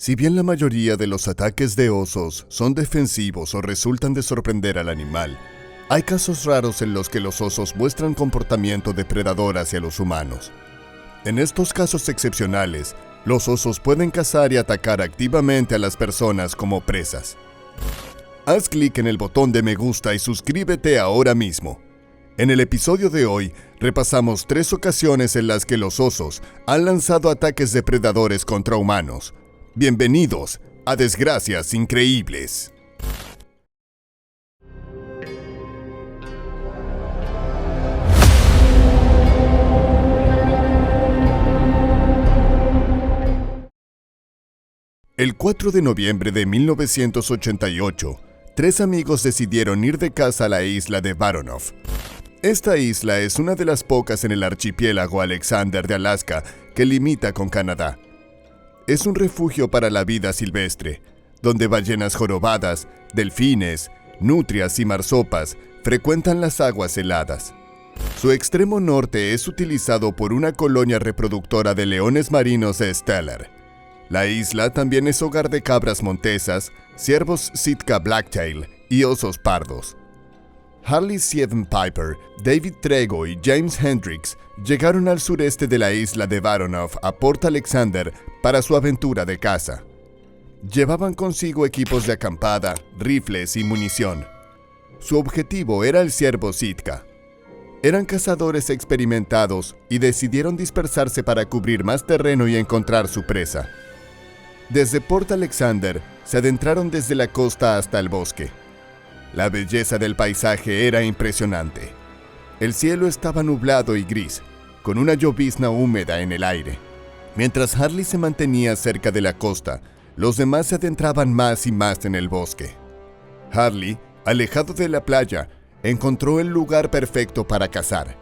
Si bien la mayoría de los ataques de osos son defensivos o resultan de sorprender al animal, hay casos raros en los que los osos muestran comportamiento depredador hacia los humanos. En estos casos excepcionales, los osos pueden cazar y atacar activamente a las personas como presas. Haz clic en el botón de me gusta y suscríbete ahora mismo. En el episodio de hoy, repasamos 3 ocasiones en las que los osos han lanzado ataques depredadores contra humanos. Bienvenidos a Desgracias Increíbles. El 4 de noviembre de 1988, 3 amigos decidieron ir de caza a la isla de Baronov. Esta isla es una de las pocas en el archipiélago Alexander de Alaska que limita con Canadá. Es un refugio para la vida silvestre, donde ballenas jorobadas, delfines, nutrias y marsopas frecuentan las aguas heladas. Su extremo norte es utilizado por una colonia reproductora de leones marinos de Steller. La isla también es hogar de cabras montesas, ciervos Sitka Blacktail y osos pardos. Harley Sievenpiper, David Trego y James Hendricks llegaron al sureste de la isla de Baronov a Port Alexander para su aventura de caza. Llevaban consigo equipos de acampada, rifles y munición. Su objetivo era el ciervo Sitka. Eran cazadores experimentados y decidieron dispersarse para cubrir más terreno y encontrar su presa. Desde Port Alexander se adentraron desde la costa hasta el bosque. La belleza del paisaje era impresionante. El cielo estaba nublado y gris, con una llovizna húmeda en el aire. Mientras Harley se mantenía cerca de la costa, los demás se adentraban más y más en el bosque. Harley, alejado de la playa, encontró el lugar perfecto para cazar,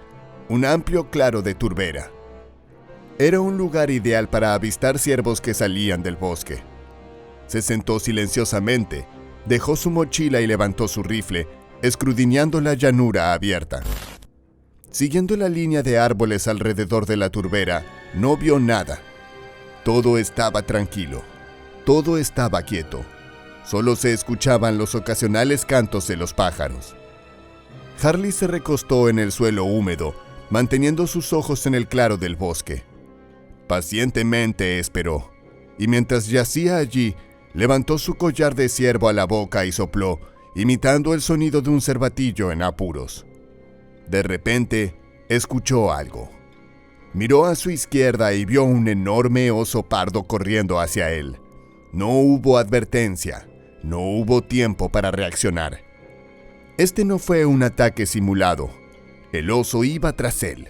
un amplio claro de turbera. Era un lugar ideal para avistar ciervos que salían del bosque. Se sentó silenciosamente, dejó su mochila y levantó su rifle, escudriñando la llanura abierta. Siguiendo la línea de árboles alrededor de la turbera, no vio nada. Todo estaba tranquilo. Todo estaba quieto. Solo se escuchaban los ocasionales cantos de los pájaros. Harley se recostó en el suelo húmedo, manteniendo sus ojos en el claro del bosque. Pacientemente esperó, y mientras yacía allí, levantó su collar de ciervo a la boca y sopló, imitando el sonido de un cervatillo en apuros. De repente, escuchó algo. Miró a su izquierda y vio un enorme oso pardo corriendo hacia él. No hubo advertencia, no hubo tiempo para reaccionar. Este no fue un ataque simulado. El oso iba tras él.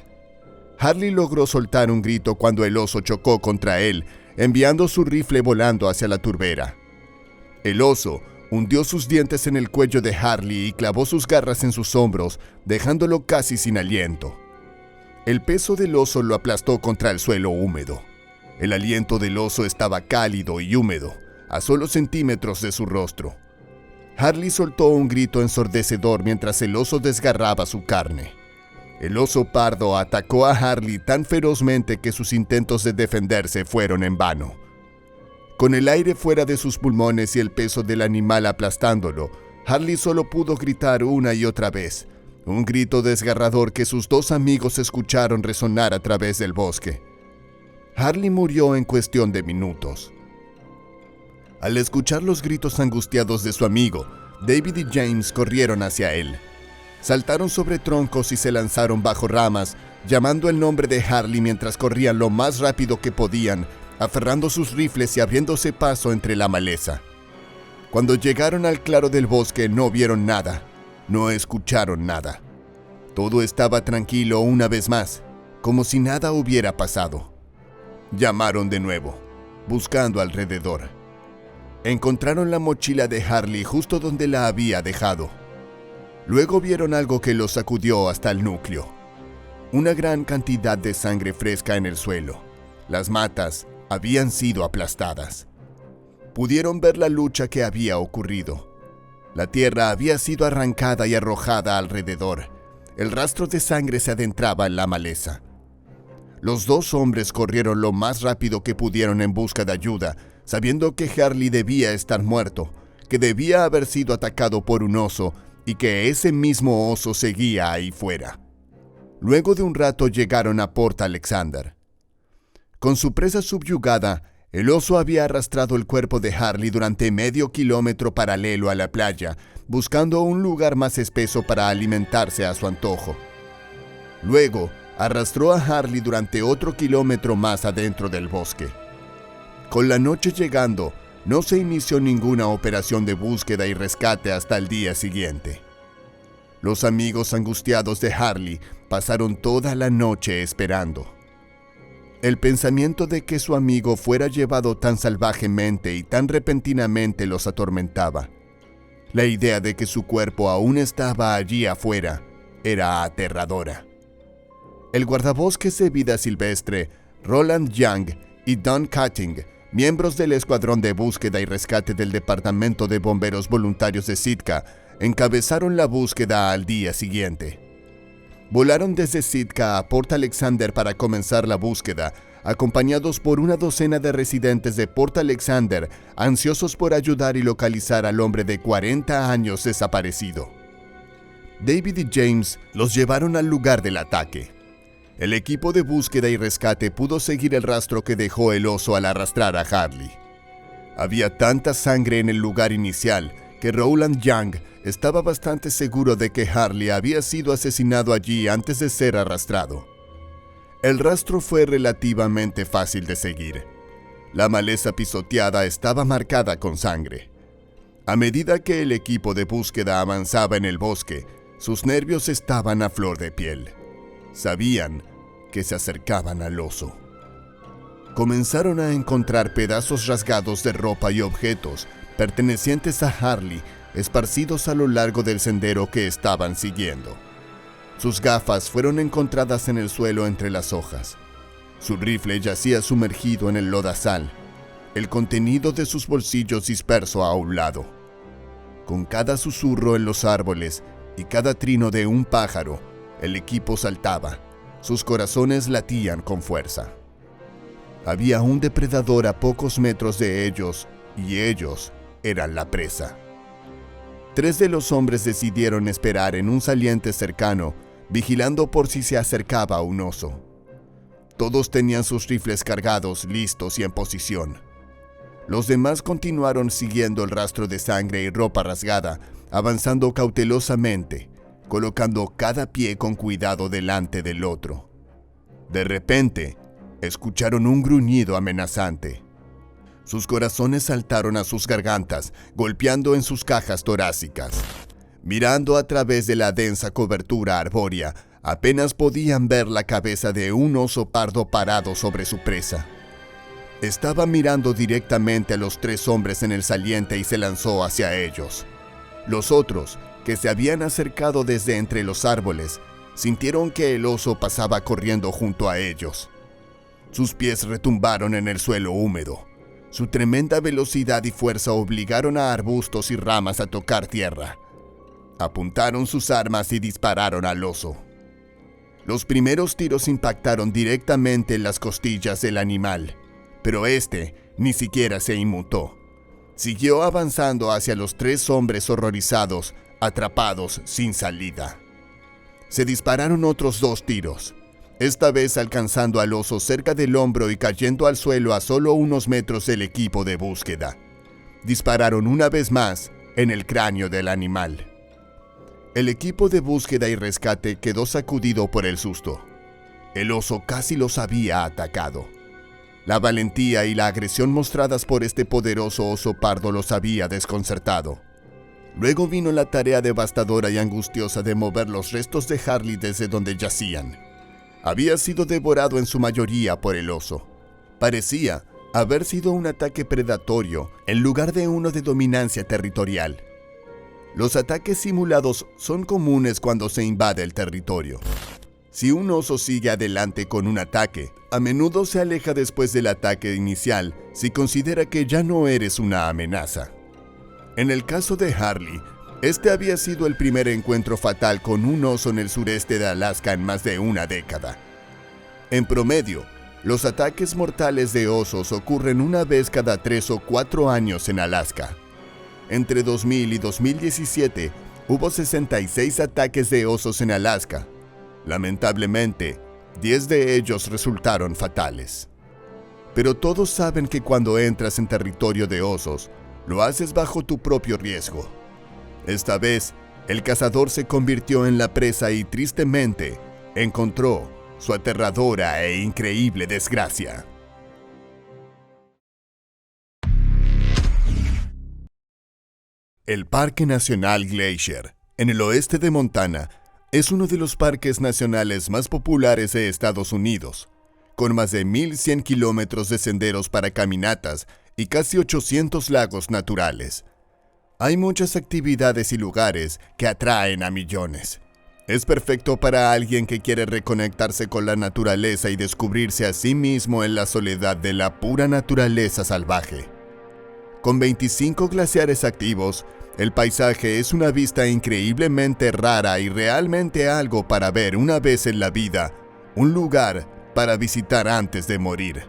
Harley logró soltar un grito cuando el oso chocó contra él, enviando su rifle volando hacia la turbera. El oso hundió sus dientes en el cuello de Harley y clavó sus garras en sus hombros, dejándolo casi sin aliento. El peso del oso lo aplastó contra el suelo húmedo. El aliento del oso estaba cálido y húmedo, a solo centímetros de su rostro. Harley soltó un grito ensordecedor mientras el oso desgarraba su carne. El oso pardo atacó a Harley tan ferozmente que sus intentos de defenderse fueron en vano. Con el aire fuera de sus pulmones y el peso del animal aplastándolo, Harley solo pudo gritar una y otra vez, un grito desgarrador que sus 2 amigos escucharon resonar a través del bosque. Harley murió en cuestión de minutos. Al escuchar los gritos angustiados de su amigo, David y James corrieron hacia él. Saltaron sobre troncos y se lanzaron bajo ramas, llamando el nombre de Harley mientras corrían lo más rápido que podían, aferrando sus rifles y abriéndose paso entre la maleza. Cuando llegaron al claro del bosque no vieron nada, no escucharon nada. Todo estaba tranquilo una vez más, como si nada hubiera pasado. Llamaron de nuevo, buscando alrededor. Encontraron la mochila de Harley justo donde la había dejado. Luego vieron algo que los sacudió hasta el núcleo. Una gran cantidad de sangre fresca en el suelo. Las matas habían sido aplastadas. Pudieron ver la lucha que había ocurrido. La tierra había sido arrancada y arrojada alrededor. El rastro de sangre se adentraba en la maleza. Los 2 hombres corrieron lo más rápido que pudieron en busca de ayuda, sabiendo que Harley debía estar muerto, que debía haber sido atacado por un oso y que ese mismo oso seguía ahí fuera. Luego de un rato llegaron a Port Alexander. Con su presa subyugada, el oso había arrastrado el cuerpo de Harley durante medio kilómetro paralelo a la playa, buscando un lugar más espeso para alimentarse a su antojo. Luego, arrastró a Harley durante otro kilómetro más adentro del bosque. Con la noche llegando, no se inició ninguna operación de búsqueda y rescate hasta el día siguiente. Los amigos angustiados de Harley pasaron toda la noche esperando. El pensamiento de que su amigo fuera llevado tan salvajemente y tan repentinamente los atormentaba. La idea de que su cuerpo aún estaba allí afuera era aterradora. El guardabosques de vida silvestre, Roland Young y Don Cutting, miembros del Escuadrón de Búsqueda y Rescate del Departamento de Bomberos Voluntarios de Sitka, encabezaron la búsqueda al día siguiente. Volaron desde Sitka a Port Alexander para comenzar la búsqueda, acompañados por una docena de residentes de Port Alexander, ansiosos por ayudar y localizar al hombre de 40 años desaparecido. David y James los llevaron al lugar del ataque. El equipo de búsqueda y rescate pudo seguir el rastro que dejó el oso al arrastrar a Harley. Había tanta sangre en el lugar inicial que Roland Young estaba bastante seguro de que Harley había sido asesinado allí antes de ser arrastrado. El rastro fue relativamente fácil de seguir. La maleza pisoteada estaba marcada con sangre. A medida que el equipo de búsqueda avanzaba en el bosque, sus nervios estaban a flor de piel. Sabían que se acercaban al oso. Comenzaron a encontrar pedazos rasgados de ropa y objetos pertenecientes a Harley esparcidos a lo largo del sendero que estaban siguiendo. Sus gafas fueron encontradas en el suelo entre las hojas. Su rifle yacía sumergido en el lodazal, el contenido de sus bolsillos disperso a un lado. Con cada susurro en los árboles y cada trino de un pájaro, el equipo saltaba. Sus corazones latían con fuerza. Había un depredador a pocos metros de ellos, y ellos eran la presa. 3 de los hombres decidieron esperar en un saliente cercano, vigilando por si se acercaba un oso. Todos tenían sus rifles cargados, listos y en posición. Los demás continuaron siguiendo el rastro de sangre y ropa rasgada, avanzando cautelosamente, colocando cada pie con cuidado delante del otro. De repente, escucharon un gruñido amenazante. Sus corazones saltaron a sus gargantas, golpeando en sus cajas torácicas. Mirando a través de la densa cobertura arbórea, apenas podían ver la cabeza de un oso pardo parado sobre su presa. Estaba mirando directamente a los 3 hombres en el saliente y se lanzó hacia ellos. Los otros, que se habían acercado desde entre los árboles, sintieron que el oso pasaba corriendo junto a ellos. Sus pies retumbaron en el suelo húmedo. Su tremenda velocidad y fuerza obligaron a arbustos y ramas a tocar tierra. Apuntaron sus armas y dispararon al oso. Los primeros tiros impactaron directamente en las costillas del animal, pero este ni siquiera se inmutó. Siguió avanzando hacia los 3 hombres horrorizados, atrapados sin salida. Se dispararon otros 2 tiros, esta vez alcanzando al oso cerca del hombro y cayendo al suelo a solo unos metros del equipo de búsqueda. Dispararon una vez más en el cráneo del animal. El equipo de búsqueda y rescate quedó sacudido por el susto. El oso casi los había atacado. La valentía y la agresión mostradas por este poderoso oso pardo los había desconcertado. Luego vino la tarea devastadora y angustiosa de mover los restos de Harley desde donde yacían. Había sido devorado en su mayoría por el oso. Parecía haber sido un ataque predatorio en lugar de uno de dominancia territorial. Los ataques simulados son comunes cuando se invade el territorio. Si un oso sigue adelante con un ataque, a menudo se aleja después del ataque inicial si considera que ya no eres una amenaza. En el caso de Harley, este había sido el primer encuentro fatal con un oso en el sureste de Alaska en más de una década. En promedio, Los ataques mortales de osos ocurren una vez cada 3 o 4 años en Alaska. Entre 2000 y 2017 hubo 66 ataques de osos en Alaska. Lamentablemente, 10 de ellos resultaron fatales. Pero todos saben que cuando entras en territorio de osos, lo haces bajo tu propio riesgo. Esta vez, el cazador se convirtió en la presa y tristemente encontró su aterradora e increíble desgracia. El Parque Nacional Glacier, en el oeste de Montana, es uno de los parques nacionales más populares de Estados Unidos, con más de 1,100 kilómetros de senderos para caminatas y casi 800 lagos naturales. Hay muchas actividades y lugares que atraen a millones. Es perfecto para alguien que quiere reconectarse con la naturaleza y descubrirse a sí mismo en la soledad de la pura naturaleza salvaje. Con 25 glaciares activos, el paisaje es una vista increíblemente rara y realmente algo para ver una vez en la vida, un lugar para visitar antes de morir.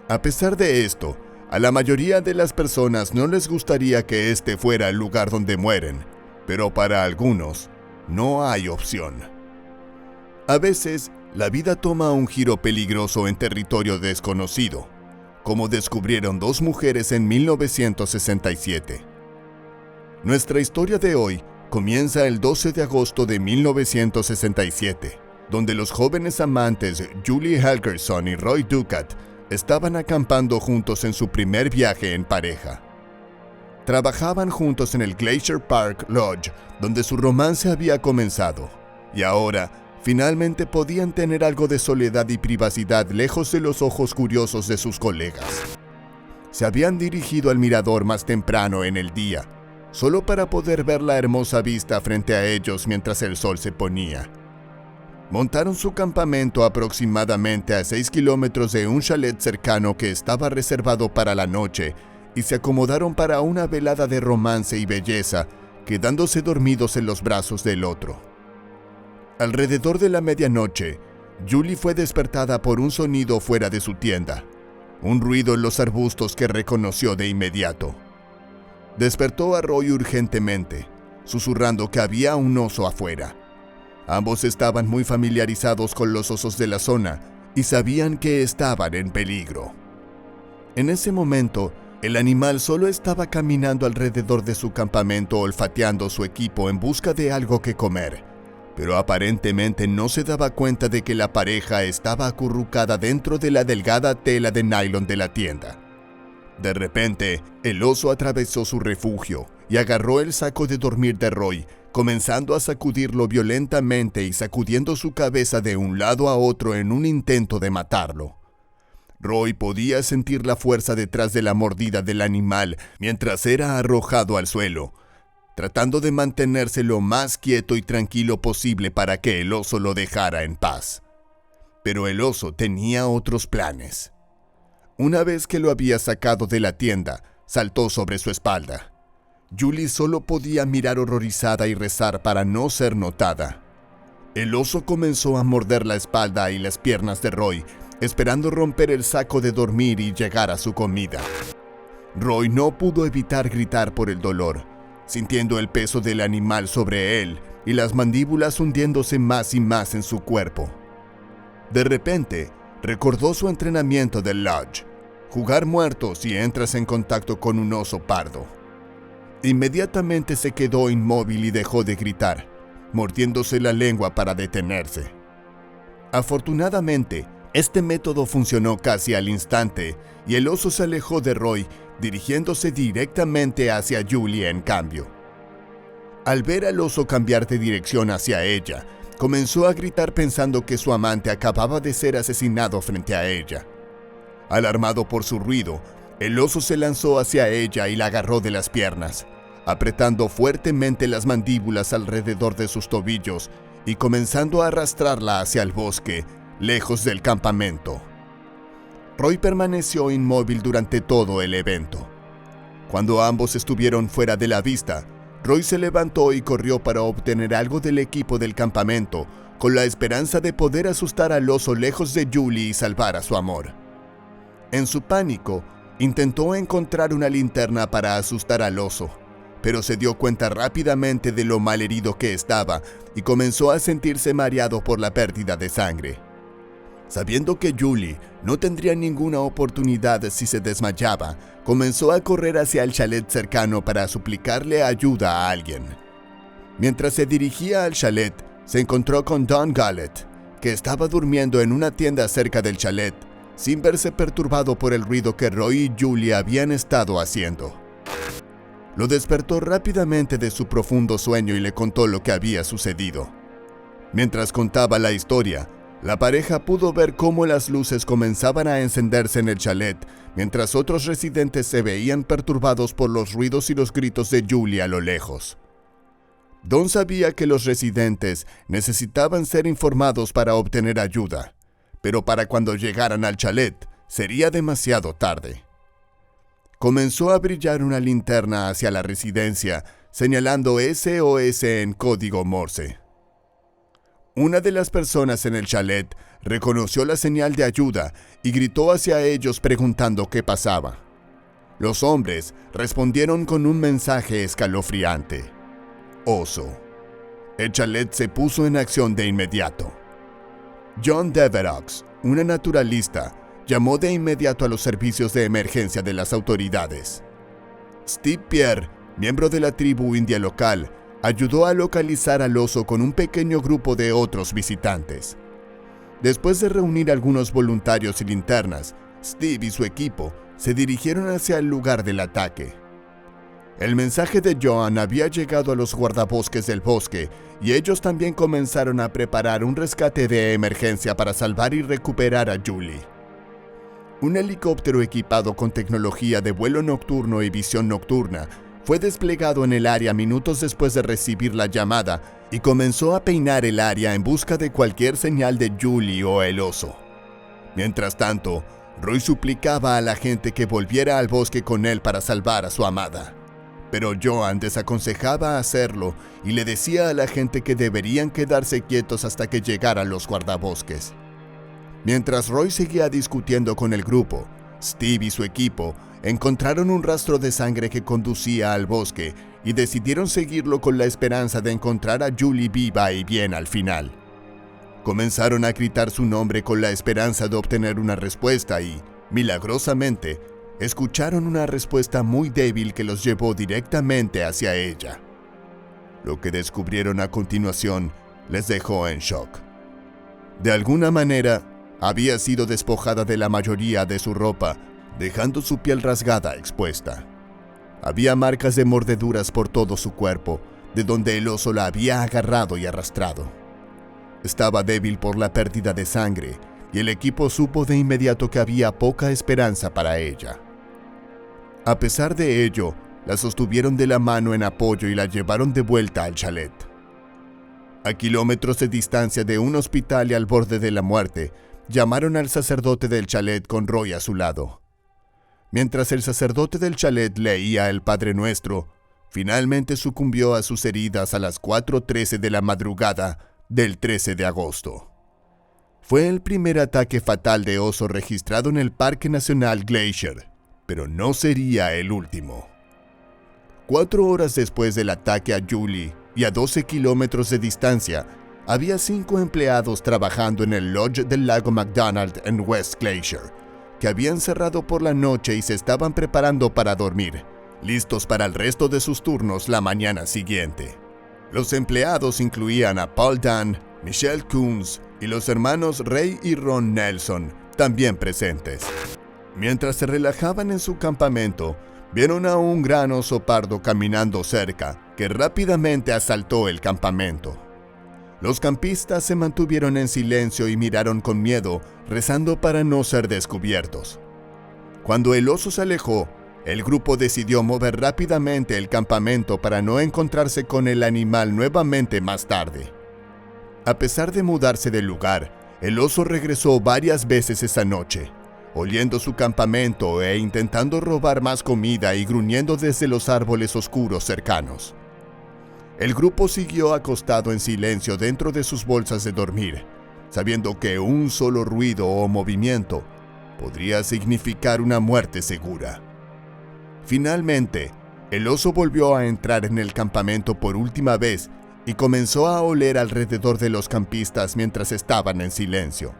A pesar de esto, a la mayoría de las personas no les gustaría que este fuera el lugar donde mueren, pero para algunos, no hay opción. A veces, la vida toma un giro peligroso en territorio desconocido, como descubrieron 2 mujeres en 1967. Nuestra historia de hoy comienza el 12 de agosto de 1967, donde los jóvenes amantes Julie Helgerson y Roy Dukat estaban acampando juntos en su primer viaje en pareja. Trabajaban juntos en el Glacier Park Lodge, donde su romance había comenzado, y ahora finalmente podían tener algo de soledad y privacidad lejos de los ojos curiosos de sus colegas. Se habían dirigido al mirador más temprano en el día, solo para poder ver la hermosa vista frente a ellos mientras el sol se ponía. Montaron su campamento aproximadamente a 6 kilómetros de un chalet cercano que estaba reservado para la noche y se acomodaron para una velada de romance y belleza, quedándose dormidos en los brazos del otro. Alrededor de la medianoche, Julie fue despertada por un sonido fuera de su tienda, un ruido en los arbustos que reconoció de inmediato. Despertó a Roy urgentemente, susurrando que había un oso afuera. Ambos estaban muy familiarizados con los osos de la zona y sabían que estaban en peligro. En ese momento, el animal solo estaba caminando alrededor de su campamento olfateando su equipo en busca de algo que comer, pero aparentemente no se daba cuenta de que la pareja estaba acurrucada dentro de la delgada tela de nylon de la tienda. De repente, el oso atravesó su refugio y agarró el saco de dormir de Roy, comenzando a sacudirlo violentamente y sacudiendo su cabeza de un lado a otro en un intento de matarlo. Roy podía sentir la fuerza detrás de la mordida del animal mientras era arrojado al suelo, tratando de mantenerse lo más quieto y tranquilo posible para que el oso lo dejara en paz. Pero el oso tenía otros planes. Una vez que lo había sacado de la tienda, saltó sobre su espalda. Julie solo podía mirar horrorizada y rezar para no ser notada. El oso comenzó a morder la espalda y las piernas de Roy, esperando romper el saco de dormir y llegar a su comida. Roy no pudo evitar gritar por el dolor, sintiendo el peso del animal sobre él y las mandíbulas hundiéndose más y más en su cuerpo. De repente, recordó su entrenamiento del Lodge: jugar muertos si entras en contacto con un oso pardo. Inmediatamente se quedó inmóvil y dejó de gritar, mordiéndose la lengua para detenerse. Afortunadamente, este método funcionó casi al instante y el oso se alejó de Roy, dirigiéndose directamente hacia Julie en cambio. Al ver al oso cambiar de dirección hacia ella, comenzó a gritar pensando que su amante acababa de ser asesinado frente a ella. Alarmado por su ruido, el oso se lanzó hacia ella y la agarró de las piernas, apretando fuertemente las mandíbulas alrededor de sus tobillos y comenzando a arrastrarla hacia el bosque, lejos del campamento. Roy permaneció inmóvil durante todo el evento. Cuando ambos estuvieron fuera de la vista, Roy se levantó y corrió para obtener algo del equipo del campamento, con la esperanza de poder asustar al oso lejos de Julie y salvar a su amor. En su pánico, intentó encontrar una linterna para asustar al oso, pero se dio cuenta rápidamente de lo malherido que estaba y comenzó a sentirse mareado por la pérdida de sangre. Sabiendo que Julie no tendría ninguna oportunidad si se desmayaba, comenzó a correr hacia el chalet cercano para suplicarle ayuda a alguien. Mientras se dirigía al chalet, se encontró con Don Gallet, que estaba durmiendo en una tienda cerca del chalet, sin verse perturbado por el ruido que Roy y Julie habían estado haciendo. Lo despertó rápidamente de su profundo sueño y le contó lo que había sucedido. Mientras contaba la historia, la pareja pudo ver cómo las luces comenzaban a encenderse en el chalet, mientras otros residentes se veían perturbados por los ruidos y los gritos de Julie a lo lejos. Don sabía que los residentes necesitaban ser informados para obtener ayuda, pero para cuando llegaran al chalet sería demasiado tarde. Comenzó a brillar una linterna hacia la residencia, señalando SOS en código Morse. Una de las personas en el chalet reconoció la señal de ayuda y gritó hacia ellos preguntando qué pasaba. Los hombres respondieron con un mensaje escalofriante: oso. El chalet se puso en acción de inmediato. John Deverox, una naturalista, llamó de inmediato a los servicios de emergencia de las autoridades. Steve Pierre, miembro de la tribu india local, ayudó a localizar al oso con un pequeño grupo de otros visitantes. Después de reunir algunos voluntarios y linternas, Steve y su equipo se dirigieron hacia el lugar del ataque. El mensaje de Joan había llegado a los guardabosques del bosque y ellos también comenzaron a preparar un rescate de emergencia para salvar y recuperar a Julie. Un helicóptero equipado con tecnología de vuelo nocturno y visión nocturna fue desplegado en el área minutos después de recibir la llamada y comenzó a peinar el área en busca de cualquier señal de Julie o el oso. Mientras tanto, Roy suplicaba a la gente que volviera al bosque con él para salvar a su amada. Pero Joan desaconsejaba hacerlo y le decía a la gente que deberían quedarse quietos hasta que llegaran los guardabosques. Mientras Roy seguía discutiendo con el grupo, Steve y su equipo encontraron un rastro de sangre que conducía al bosque y decidieron seguirlo con la esperanza de encontrar a Julie viva y bien al final. Comenzaron a gritar su nombre con la esperanza de obtener una respuesta y, milagrosamente, escucharon una respuesta muy débil que los llevó directamente hacia ella. Lo que descubrieron a continuación les dejó en shock. De alguna manera, había sido despojada de la mayoría de su ropa, dejando su piel rasgada expuesta. Había marcas de mordeduras por todo su cuerpo, de donde el oso la había agarrado y arrastrado. Estaba débil por la pérdida de sangre, y el equipo supo de inmediato que había poca esperanza para ella. A pesar de ello, la sostuvieron de la mano en apoyo y la llevaron de vuelta al chalet. A kilómetros de distancia de un hospital y al borde de la muerte, llamaron al sacerdote del chalet con Roy a su lado. Mientras el sacerdote del chalet leía el Padre Nuestro, finalmente sucumbió a sus heridas a las 4:13 de la madrugada del 13 de agosto. Fue el primer ataque fatal de oso registrado en el Parque Nacional Glacier, pero no sería el último. 4 horas después del ataque a Julie y a 12 kilómetros de distancia, había 5 empleados trabajando en el lodge del lago McDonald en West Glacier, que habían cerrado por la noche y se estaban preparando para dormir, listos para el resto de sus turnos la mañana siguiente. Los empleados incluían a Paul Dunn, Michelle Coons y los hermanos Ray y Ron Nelson, también presentes. Mientras se relajaban en su campamento, vieron a un gran oso pardo caminando cerca, que rápidamente asaltó el campamento. Los campistas se mantuvieron en silencio y miraron con miedo, rezando para no ser descubiertos. Cuando el oso se alejó, el grupo decidió mover rápidamente el campamento para no encontrarse con el animal nuevamente más tarde. A pesar de mudarse del lugar, el oso regresó varias veces esa noche, oliendo su campamento e intentando robar más comida y gruñendo desde los árboles oscuros cercanos. El grupo siguió acostado en silencio dentro de sus bolsas de dormir, sabiendo que un solo ruido o movimiento podría significar una muerte segura. Finalmente, el oso volvió a entrar en el campamento por última vez y comenzó a oler alrededor de los campistas mientras estaban en silencio.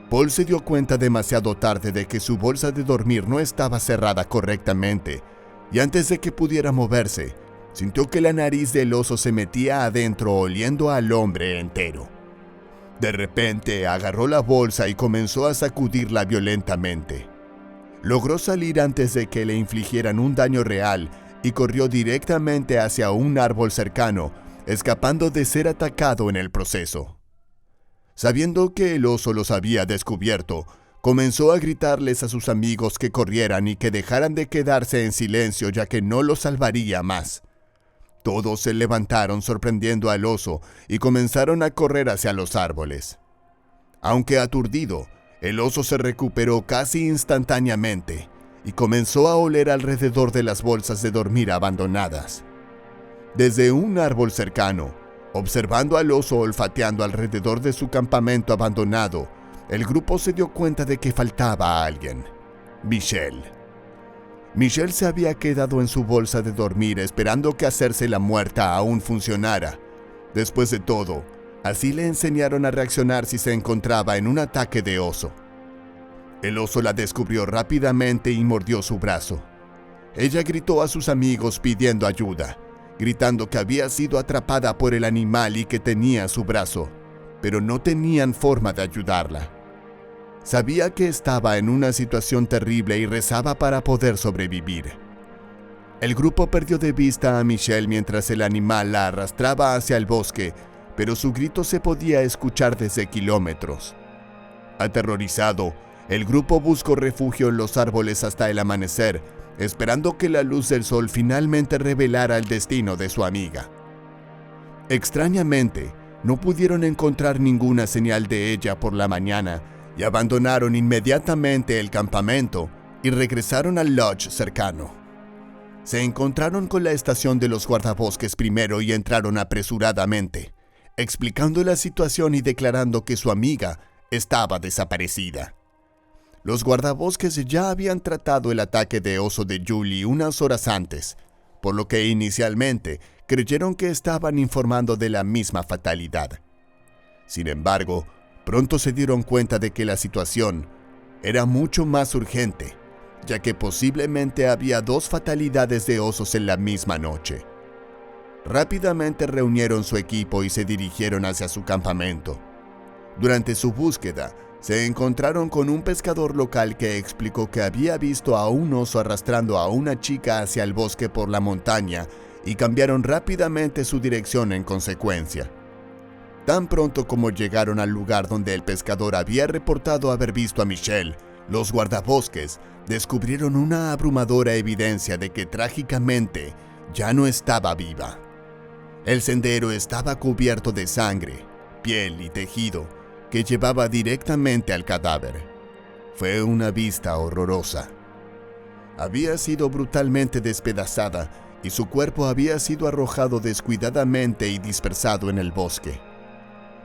Paul se dio cuenta demasiado tarde de que su bolsa de dormir no estaba cerrada correctamente, y antes de que pudiera moverse, sintió que la nariz del oso se metía adentro oliendo al hombre entero. De repente agarró la bolsa y comenzó a sacudirla violentamente. Logró salir antes de que le infligieran un daño real y corrió directamente hacia un árbol cercano, escapando de ser atacado en el proceso. Sabiendo que el oso los había descubierto, comenzó a gritarles a sus amigos que corrieran y que dejaran de quedarse en silencio, ya que no los salvaría más. Todos se levantaron sorprendiendo al oso y comenzaron a correr hacia los árboles. Aunque aturdido, el oso se recuperó casi instantáneamente y comenzó a oler alrededor de las bolsas de dormir abandonadas. Desde un árbol cercano, observando al oso olfateando alrededor de su campamento abandonado, el grupo se dio cuenta de que faltaba a alguien: Michelle. Michelle se había quedado en su bolsa de dormir esperando que hacerse la muerta aún funcionara. Después de todo, así le enseñaron a reaccionar si se encontraba en un ataque de oso. El oso la descubrió rápidamente y mordió su brazo. Ella gritó a sus amigos pidiendo ayuda, gritando que había sido atrapada por el animal y que tenía su brazo, pero no tenían forma de ayudarla. Sabía que estaba en una situación terrible y rezaba para poder sobrevivir. El grupo perdió de vista a Michelle mientras el animal la arrastraba hacia el bosque, pero su grito se podía escuchar desde kilómetros. Aterrorizado, el grupo buscó refugio en los árboles hasta el amanecer, esperando que la luz del sol finalmente revelara el destino de su amiga. Extrañamente, no pudieron encontrar ninguna señal de ella por la mañana y abandonaron inmediatamente el campamento y regresaron al lodge cercano. Se encontraron con la estación de los guardabosques primero y entraron apresuradamente, explicando la situación y declarando que su amiga estaba desaparecida. Los guardabosques ya habían tratado el ataque de oso de Julie unas horas antes, por lo que inicialmente creyeron que estaban informando de la misma fatalidad. Sin embargo, pronto se dieron cuenta de que la situación era mucho más urgente, ya que posiblemente había 2 fatalidades de osos en la misma noche. Rápidamente reunieron su equipo y se dirigieron hacia su campamento. Durante su búsqueda, se encontraron con un pescador local que explicó que había visto a un oso arrastrando a una chica hacia el bosque por la montaña y cambiaron rápidamente su dirección en consecuencia. Tan pronto como llegaron al lugar donde el pescador había reportado haber visto a Michelle, los guardabosques descubrieron una abrumadora evidencia de que trágicamente ya no estaba viva. El sendero estaba cubierto de sangre, piel y tejido que llevaba directamente al cadáver. Fue una vista horrorosa. Había sido brutalmente despedazada y su cuerpo había sido arrojado descuidadamente y dispersado en el bosque.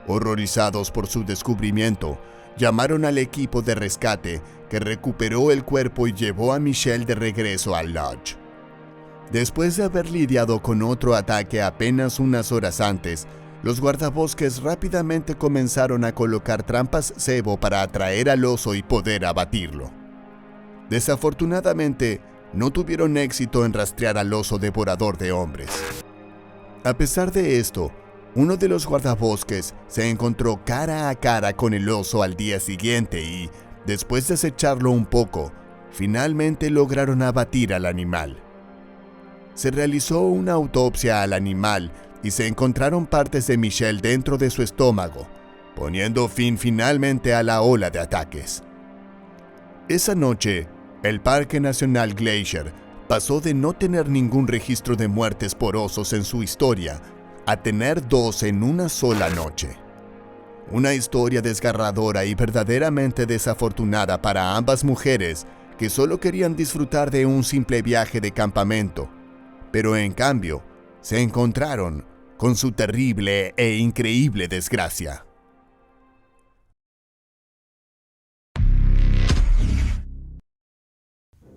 Horrorizados por su descubrimiento, llamaron al equipo de rescate que recuperó el cuerpo y llevó a Michelle de regreso al lodge. Después de haber lidiado con otro ataque apenas unas horas antes, los guardabosques rápidamente comenzaron a colocar trampas cebo para atraer al oso y poder abatirlo. Desafortunadamente, no tuvieron éxito en rastrear al oso devorador de hombres. A pesar de esto, uno de los guardabosques se encontró cara a cara con el oso al día siguiente y, después de acecharlo un poco, finalmente lograron abatir al animal. Se realizó una autopsia al animal y se encontraron partes de Michelle dentro de su estómago, poniendo fin finalmente a la ola de ataques. Esa noche, el Parque Nacional Glacier pasó de no tener ningún registro de muertes por osos en su historia a tener 2 en una sola noche. Una historia desgarradora y verdaderamente desafortunada para ambas mujeres que solo querían disfrutar de un simple viaje de campamento, pero en cambio, se encontraron con su terrible e increíble desgracia.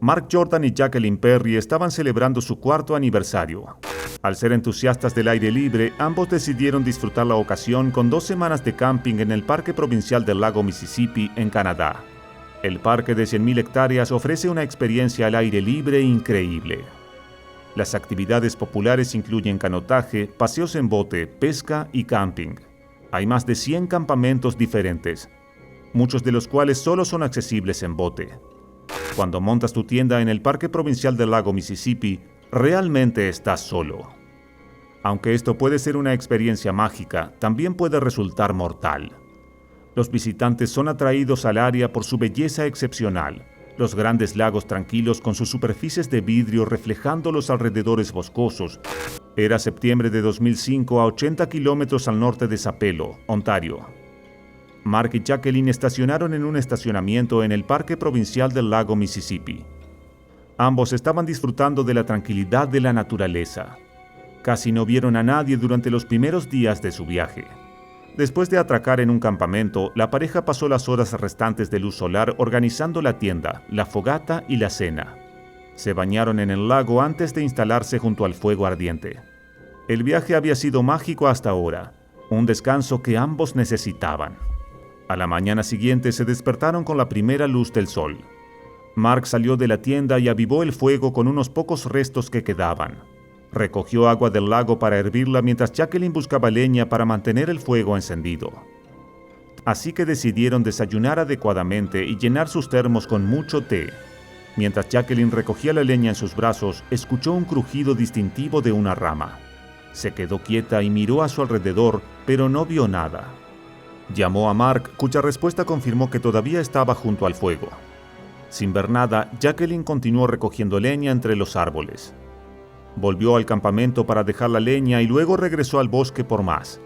Mark Jordan y Jacqueline Perry estaban celebrando su 4º aniversario. Al ser entusiastas del aire libre, ambos decidieron disfrutar la ocasión con 2 semanas de camping en el Parque Provincial del Lago Mississippi, en Canadá. El parque de 100.000 hectáreas ofrece una experiencia al aire libre increíble. Las actividades populares incluyen canotaje, paseos en bote, pesca y camping. Hay más de 100 campamentos diferentes, muchos de los cuales solo son accesibles en bote. Cuando montas tu tienda en el Parque Provincial del Lago Mississippi, realmente estás solo. Aunque esto puede ser una experiencia mágica, también puede resultar mortal. Los visitantes son atraídos al área por su belleza excepcional, los grandes lagos tranquilos con sus superficies de vidrio reflejando los alrededores boscosos. Era septiembre de 2005 a 80 kilómetros al norte de Sapelo, Ontario. Mark y Jacqueline estacionaron en un estacionamiento en el Parque Provincial del Lago Mississippi. Ambos estaban disfrutando de la tranquilidad de la naturaleza. Casi no vieron a nadie durante los primeros días de su viaje. Después de atracar en un campamento, la pareja pasó las horas restantes de luz solar organizando la tienda, la fogata y la cena. Se bañaron en el lago antes de instalarse junto al fuego ardiente. El viaje había sido mágico hasta ahora, un descanso que ambos necesitaban. A la mañana siguiente se despertaron con la primera luz del sol. Mark salió de la tienda y avivó el fuego con unos pocos restos que quedaban. Recogió agua del lago para hervirla mientras Jacqueline buscaba leña para mantener el fuego encendido. Así que decidieron desayunar adecuadamente y llenar sus termos con mucho té. Mientras Jacqueline recogía la leña en sus brazos, escuchó un crujido distintivo de una rama. Se quedó quieta y miró a su alrededor, pero no vio nada. Llamó a Mark, cuya respuesta confirmó que todavía estaba junto al fuego. Sin ver nada, Jacqueline continuó recogiendo leña entre los árboles. Volvió al campamento para dejar la leña y luego regresó al bosque por más.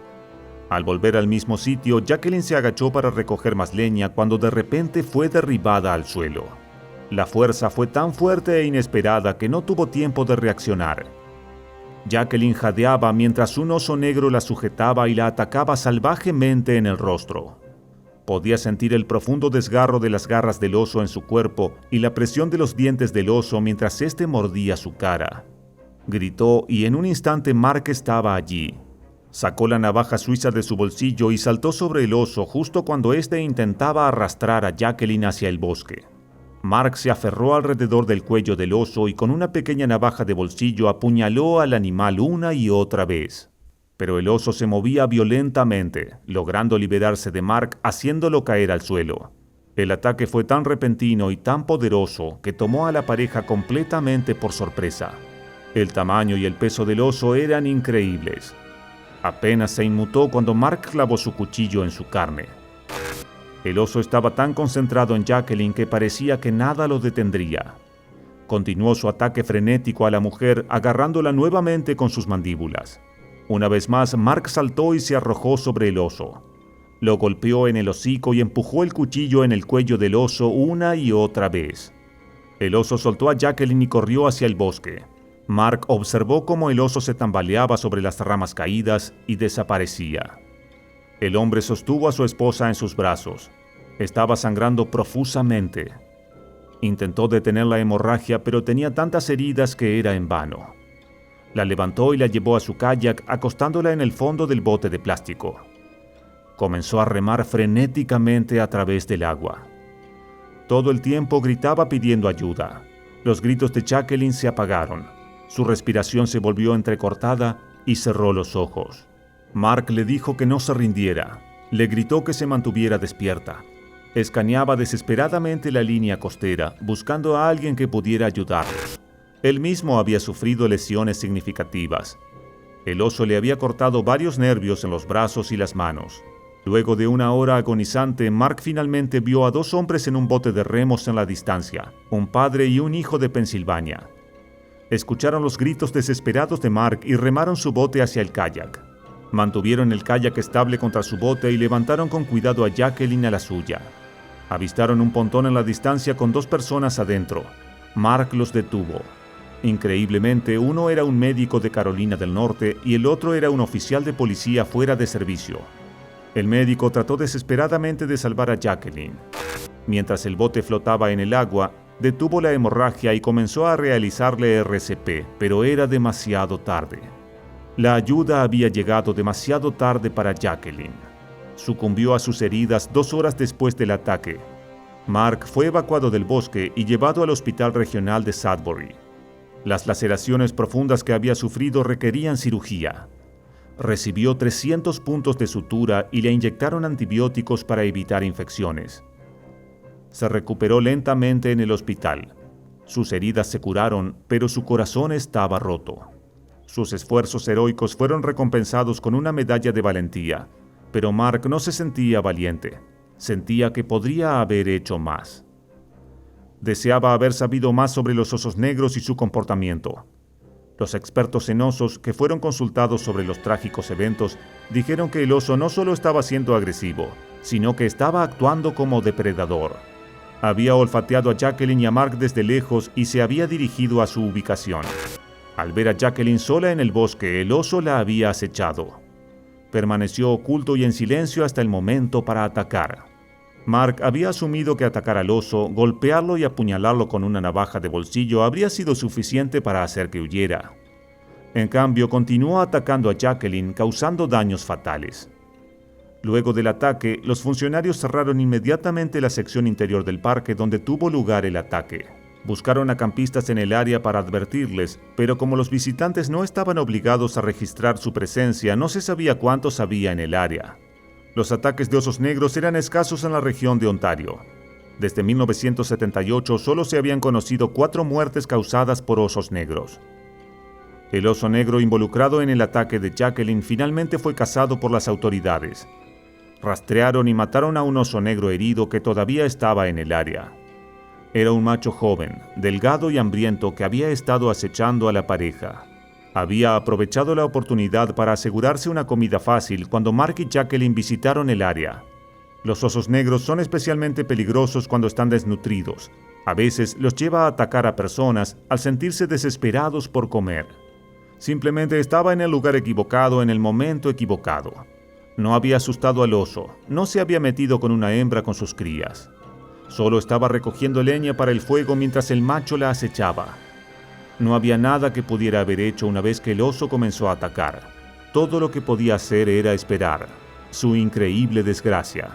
Al volver al mismo sitio, Jacqueline se agachó para recoger más leña cuando de repente fue derribada al suelo. La fuerza fue tan fuerte e inesperada que no tuvo tiempo de reaccionar. Jacqueline jadeaba mientras un oso negro la sujetaba y la atacaba salvajemente en el rostro. Podía sentir el profundo desgarro de las garras del oso en su cuerpo y la presión de los dientes del oso mientras éste mordía su cara. Gritó y en un instante Mark estaba allí. Sacó la navaja suiza de su bolsillo y saltó sobre el oso justo cuando éste intentaba arrastrar a Jacqueline hacia el bosque. Mark se aferró alrededor del cuello del oso y con una pequeña navaja de bolsillo apuñaló al animal una y otra vez. Pero el oso se movía violentamente, logrando liberarse de Mark, haciéndolo caer al suelo. El ataque fue tan repentino y tan poderoso que tomó a la pareja completamente por sorpresa. El tamaño y el peso del oso eran increíbles. Apenas se inmutó cuando Mark clavó su cuchillo en su carne. El oso estaba tan concentrado en Jacqueline que parecía que nada lo detendría. Continuó su ataque frenético a la mujer, agarrándola nuevamente con sus mandíbulas. Una vez más, Mark saltó y se arrojó sobre el oso. Lo golpeó en el hocico y empujó el cuchillo en el cuello del oso una y otra vez. El oso soltó a Jacqueline y corrió hacia el bosque. Mark observó cómo el oso se tambaleaba sobre las ramas caídas y desaparecía. El hombre sostuvo a su esposa en sus brazos. Estaba sangrando profusamente. Intentó detener la hemorragia, pero tenía tantas heridas que era en vano. La levantó y la llevó a su kayak, acostándola en el fondo del bote de plástico. Comenzó a remar frenéticamente a través del agua. Todo el tiempo gritaba pidiendo ayuda. Los gritos de Jacqueline se apagaron. Su respiración se volvió entrecortada y cerró los ojos. Mark le dijo que no se rindiera. Le gritó que se mantuviera despierta. Escaneaba desesperadamente la línea costera, buscando a alguien que pudiera ayudarlos. Él mismo había sufrido lesiones significativas. El oso le había cortado varios nervios en los brazos y las manos. Luego de una hora agonizante, Mark finalmente vio a 2 hombres en un bote de remos en la distancia, un padre y un hijo de Pensilvania. Escucharon los gritos desesperados de Mark y remaron su bote hacia el kayak. Mantuvieron el kayak estable contra su bote y levantaron con cuidado a Jacqueline a la suya. Avistaron un pontón en la distancia con 2 personas adentro. Mark los detuvo. Increíblemente, uno era un médico de Carolina del Norte y el otro era un oficial de policía fuera de servicio. El médico trató desesperadamente de salvar a Jacqueline. Mientras el bote flotaba en el agua, detuvo la hemorragia y comenzó a realizarle RCP, pero era demasiado tarde. La ayuda había llegado demasiado tarde para Jacqueline. Sucumbió a sus heridas 2 horas después del ataque. Mark fue evacuado del bosque y llevado al hospital regional de Sudbury. Las laceraciones profundas que había sufrido requerían cirugía. Recibió 300 puntos de sutura y le inyectaron antibióticos para evitar infecciones. Se recuperó lentamente en el hospital. Sus heridas se curaron, pero su corazón estaba roto. Sus esfuerzos heroicos fueron recompensados con una medalla de valentía, pero Mark no se sentía valiente. Sentía que podría haber hecho más. Deseaba haber sabido más sobre los osos negros y su comportamiento. Los expertos en osos que fueron consultados sobre los trágicos eventos dijeron que el oso no solo estaba siendo agresivo, sino que estaba actuando como depredador. Había olfateado a Jacqueline y a Mark desde lejos y se había dirigido a su ubicación. Al ver a Jacqueline sola en el bosque, el oso la había acechado. Permaneció oculto y en silencio hasta el momento para atacar. Mark había asumido que atacar al oso, golpearlo y apuñalarlo con una navaja de bolsillo habría sido suficiente para hacer que huyera. En cambio, continuó atacando a Jacqueline, causando daños fatales. Luego del ataque, los funcionarios cerraron inmediatamente la sección interior del parque donde tuvo lugar el ataque. Buscaron a campistas en el área para advertirles, pero como los visitantes no estaban obligados a registrar su presencia, no se sabía cuántos había en el área. Los ataques de osos negros eran escasos en la región de Ontario. Desde 1978 solo se habían conocido 4 muertes causadas por osos negros. El oso negro involucrado en el ataque de Jacqueline finalmente fue cazado por las autoridades. Rastrearon y mataron a un oso negro herido que todavía estaba en el área. Era un macho joven, delgado y hambriento que había estado acechando a la pareja. Había aprovechado la oportunidad para asegurarse una comida fácil cuando Mark y Jacqueline visitaron el área. Los osos negros son especialmente peligrosos cuando están desnutridos. A veces los lleva a atacar a personas al sentirse desesperados por comer. Simplemente estaba en el lugar equivocado en el momento equivocado. No había asustado al oso, no se había metido con una hembra con sus crías. Solo estaba recogiendo leña para el fuego mientras el macho la acechaba. No había nada que pudiera haber hecho una vez que el oso comenzó a atacar. Todo lo que podía hacer era esperar. Su increíble desgracia.